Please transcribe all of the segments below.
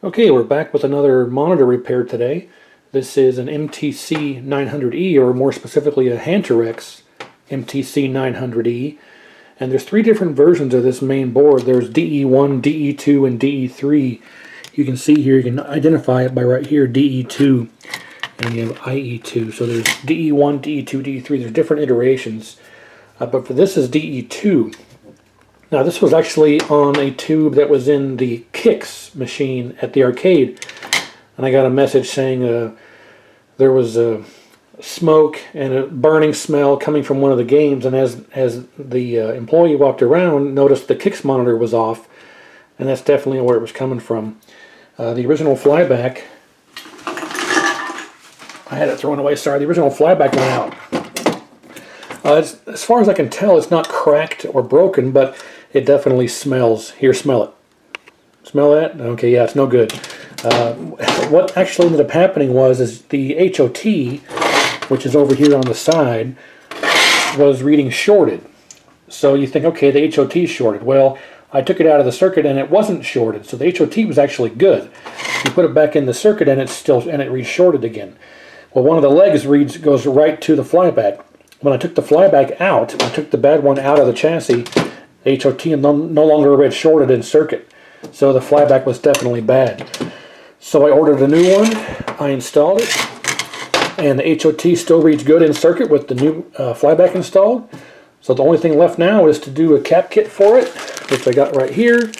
Okay, we're back with another monitor repair today. This is an MTC900E, or more specifically a Hantarex MTC900E. And there's three different versions of this main board. There's DE1, DE2, and DE3. You can see here, you can identify it by right here, DE2, and you have IE2. So there's DE1, DE2, DE3. There's different iterations. But for this is DE2. Now this was actually on a tube that was in the Kicks machine at the arcade, and I got a message saying there was a smoke and a burning smell coming from one of the games, and as the employee walked around, noticed the Kicks monitor was off, and that's definitely where it was coming from. The original Flyback, I had it thrown away, sorry, the original Flyback went out. As far as I can tell, it's not cracked or broken, but it definitely smells. Here, smell it. Smell that? Okay, yeah, it's no good. What actually ended up happening is the HOT, which is over here on the side, was reading shorted. So you think, okay, the HOT is shorted. Well, I took it out of the circuit and it wasn't shorted, so the HOT was actually good. You put it back in the circuit and it reads shorted again. Well, one of the legs goes right to the Flyback. When I took the Flyback out, I took the bad one out of the chassis, the HOT no longer read shorted in circuit. So the Flyback was definitely bad. So I ordered a new one, I installed it, and the HOT still reads good in circuit with the new Flyback installed. So the only thing left now is to do a cap kit for it, which I got right here,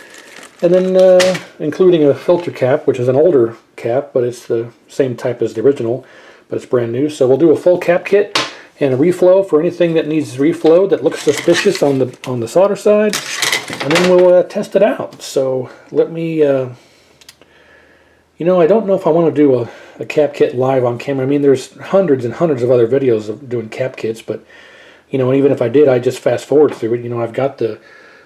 and then including a filter cap, which is an older cap, but it's the same type as the original, but it's brand new. So we'll do a full cap kit and a reflow for anything that needs reflow that looks suspicious on the solder side, and then we'll test it out. So let me, you know, I don't know if I want to do a cap kit live on camera. I mean, there's hundreds and hundreds of other videos of doing cap kits, but you know, and even if I did, I just fast forward through it. You know, I've got the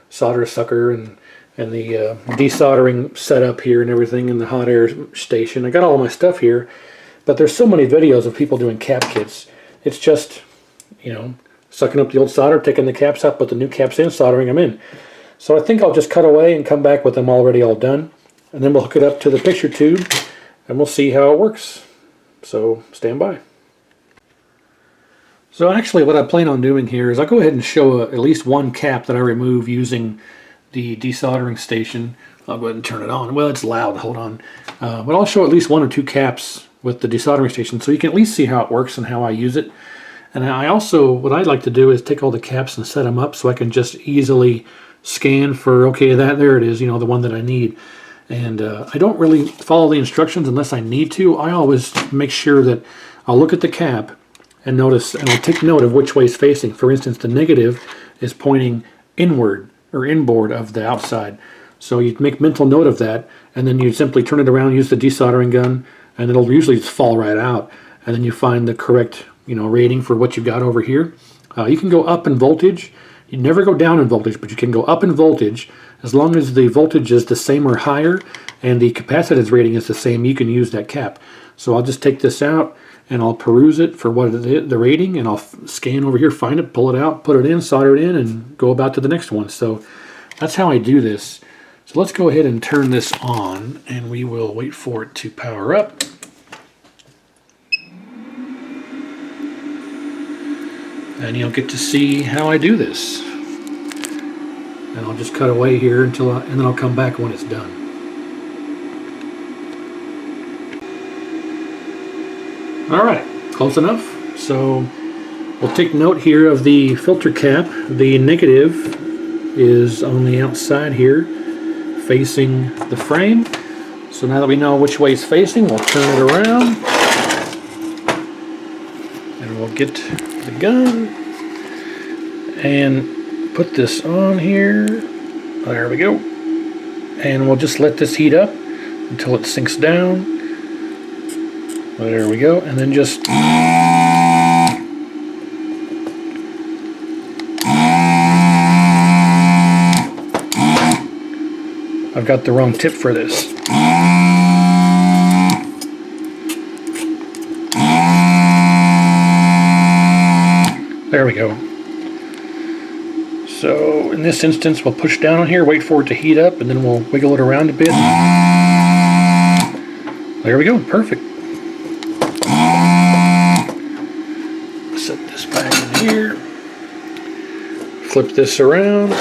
solder sucker and the desoldering setup here and everything, and the hot air station. I got all my stuff here, but there's so many videos of people doing cap kits. It's just, you know, sucking up the old solder, taking the caps out, put the new caps in, soldering them in. So I think I'll just cut away and come back with them already all done. And then we'll hook it up to the picture tube and we'll see how it works. So stand by. So actually what I plan on doing here is I'll go ahead and show at least one cap that I remove using the desoldering station. I'll go ahead and turn it on. Well, it's loud, hold on. But I'll show at least one or two caps with the desoldering station so you can at least see how it works and how I use it. And I also, what I'd like to do is take all the caps and set them up so I can just easily scan for, okay, there it is, you know, the one that I need. And I don't really follow the instructions unless I need to. I always make sure that I'll look at the cap and notice, and I'll take note of which way it's facing. For instance, the negative is pointing inward or inboard of the outside. So you make mental note of that, and then you simply turn it around, use the desoldering gun, and it'll usually just fall right out. And then you find the correct, you know, rating for what you've got over here. You can go up in voltage. You never go down in voltage, but you can go up in voltage as long as the voltage is the same or higher and the capacitance rating is the same. You can use that cap. So I'll just take this out and I'll peruse it for what it is, the rating, and I'll scan over here, find it, pull it out, put it in, solder it in, and go about to the next one. So that's how I do this. So let's go ahead and turn this on, and we will wait for it to power up. And you'll get to see how I do this. And I'll just cut away here and then I'll come back when it's done. Alright, close enough. So we'll take note here of the filter cap. The negative is on the outside here, facing the frame. So now that we know which way it's facing, we'll turn it around. And we'll get the gun and put this on here. There we go. And we'll just let this heat up until it sinks down. There we go. And then just I've got the wrong tip for this. There we go. So in this instance, we'll push down on here, wait for it to heat up, and then we'll wiggle it around a bit. There we go, perfect. Set this back in here. Flip this around.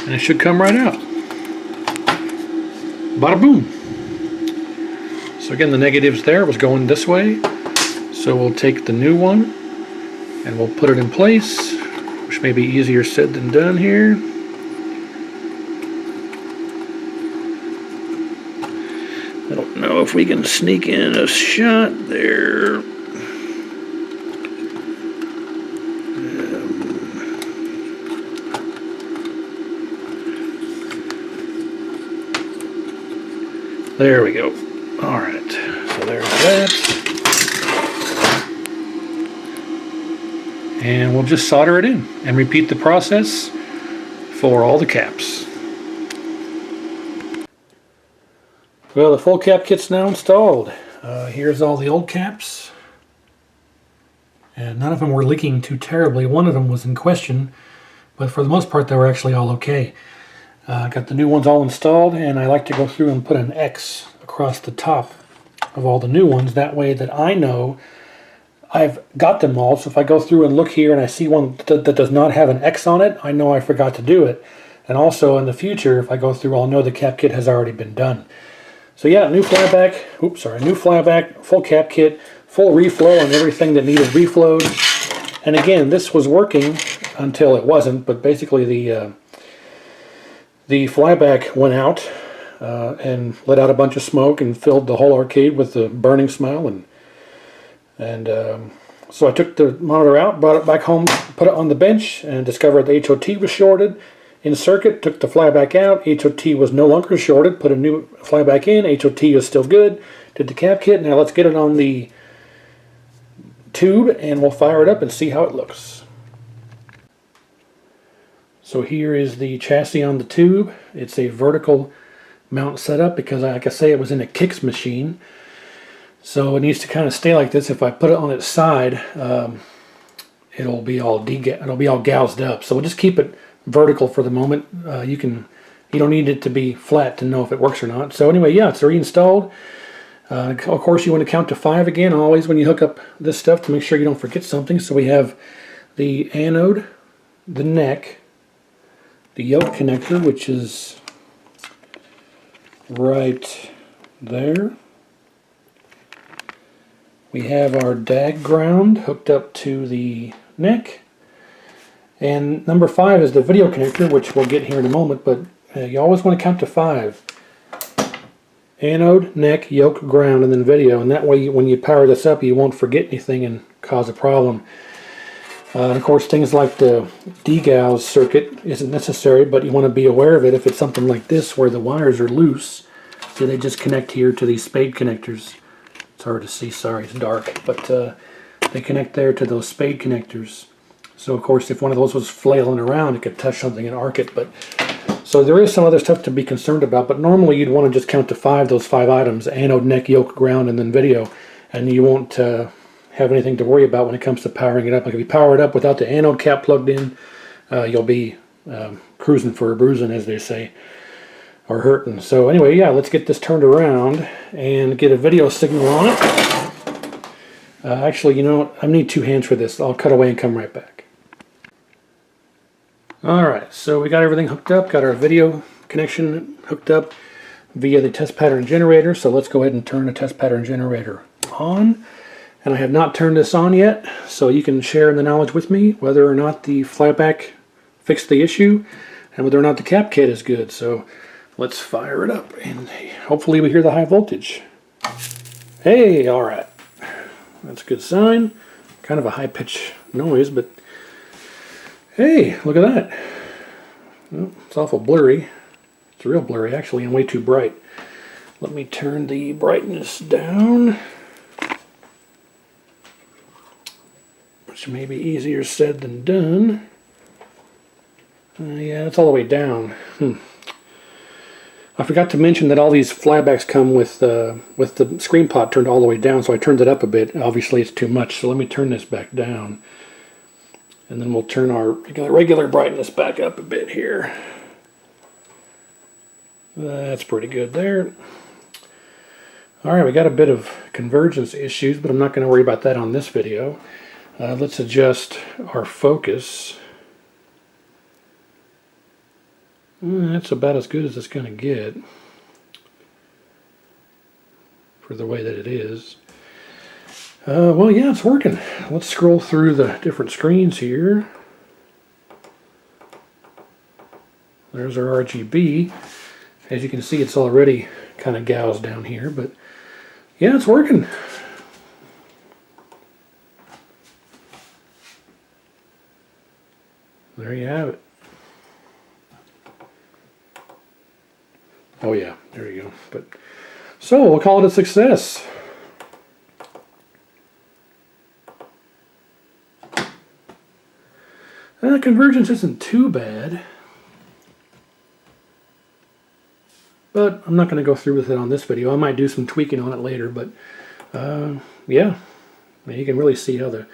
And it should come right out. Bada boom. So again, the negatives there was going this way. So we'll take the new one and we'll put it in place, which may be easier said than done here. I don't know if we can sneak in a shot there. There we go. All right, so there's that. And we'll just solder it in and repeat the process for all the caps. Well, the full cap kit's now installed. Here's all the old caps. And none of them were leaking too terribly. One of them was in question, but for the most part they were actually all okay. Got the new ones all installed, and I like to go through and put an X across the top of all the new ones. That way that I know I've got them all. So if I go through and look here and I see one that does not have an X on it, I know I forgot to do it. And also in the future, if I go through, I'll know the cap kit has already been done. So yeah, new flyback, new flyback, full cap kit, full reflow on everything that needed reflowed. And again, this was working until it wasn't, but basically the flyback went out and let out a bunch of smoke and filled the whole arcade with the burning smell. And so I took the monitor out, brought it back home, put it on the bench, and discovered the HOT was shorted in circuit. Took the flyback out. HOT was no longer shorted. Put a new flyback in. HOT is still good. Did the cap kit. Now let's get it on the tube and we'll fire it up and see how it looks. So here is the chassis on the tube. It's a vertical mount setup because, like I say, it was in a kicks machine. So it needs to kind of stay like this. If I put it on its side, it'll be all gouged up. So we'll just keep it vertical for the moment. You don't need it to be flat to know if it works or not. So anyway, yeah, it's reinstalled. Of course, you want to count to 5 again, always when you hook up this stuff, to make sure you don't forget something. So we have the anode, the neck, the yoke connector, which is right there. We have our DAG ground hooked up to the neck. And number 5 is the video connector, which we'll get here in a moment, but you always want to count to 5. Anode, neck, yoke, ground, and then video. And that way, when you power this up, you won't forget anything and cause a problem. And of course, things like the degauss circuit isn't necessary, but you want to be aware of it if it's something like this where the wires are loose. So they just connect here to these spade connectors. It's hard to see, sorry, it's dark, but they connect there to those spade connectors. So of course, if one of those was flailing around, it could touch something and arc it. But so there is some other stuff to be concerned about, but normally you'd want to just count to 5, those 5 items: anode, neck, yoke, ground, and then video, and you won't have anything to worry about when it comes to powering it up. Like if you power it up without the anode cap plugged in, you'll be cruising for a bruising, as they say, or hurting. So anyway, yeah, let's get this turned around and get a video signal on it. Actually, you know what? I need 2 hands for this. I'll cut away and come right back. Alright, so we got everything hooked up, got our video connection hooked up via the test pattern generator. So let's go ahead and turn the test pattern generator on. And I have not turned this on yet, so you can share the knowledge with me whether or not the flyback fixed the issue and whether or not the cap kit is good. So let's fire it up and hopefully we hear the high voltage. Hey, alright. That's a good sign. Kind of a high-pitched noise, but hey, look at that. Well, it's awful blurry. It's real blurry, actually, and way too bright. Let me turn the brightness down, which may be easier said than done. Yeah, it's all the way down. I forgot to mention that all these flybacks come with the screen pot turned all the way down, so I turned it up a bit. Obviously it's too much, so let me turn this back down. And then we'll turn our regular brightness back up a bit here. That's pretty good there. Alright, we got a bit of convergence issues, but I'm not going to worry about that on this video. Let's adjust our focus. That's about as good as it's going to get for the way that it is. Well, yeah, it's working. Let's scroll through the different screens here. There's our RGB. As you can see, it's already kind of gouged down here, but yeah, it's working. There you have it. Oh yeah, there you go. But so we'll call it a success. Convergence isn't too bad, but I'm not going to go through with it on this video. I might do some tweaking on it later, but yeah, you can really see how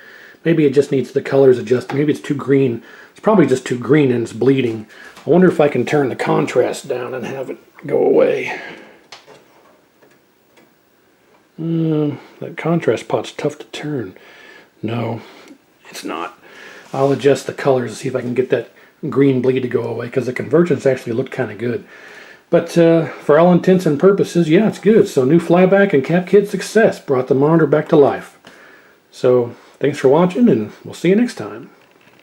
maybe it just needs the colors adjusted. Maybe it's too green. It's probably just too green and it's bleeding. I wonder if I can turn the contrast down and have it go away. That contrast pot's tough to turn. No, it's not. I'll adjust the colors to see if I can get that green bleed to go away, because the convergence actually looked kind of good. But for all intents and purposes, yeah, it's good. So new flyback and cap kit success brought the monitor back to life. So thanks for watching, and we'll see you next time.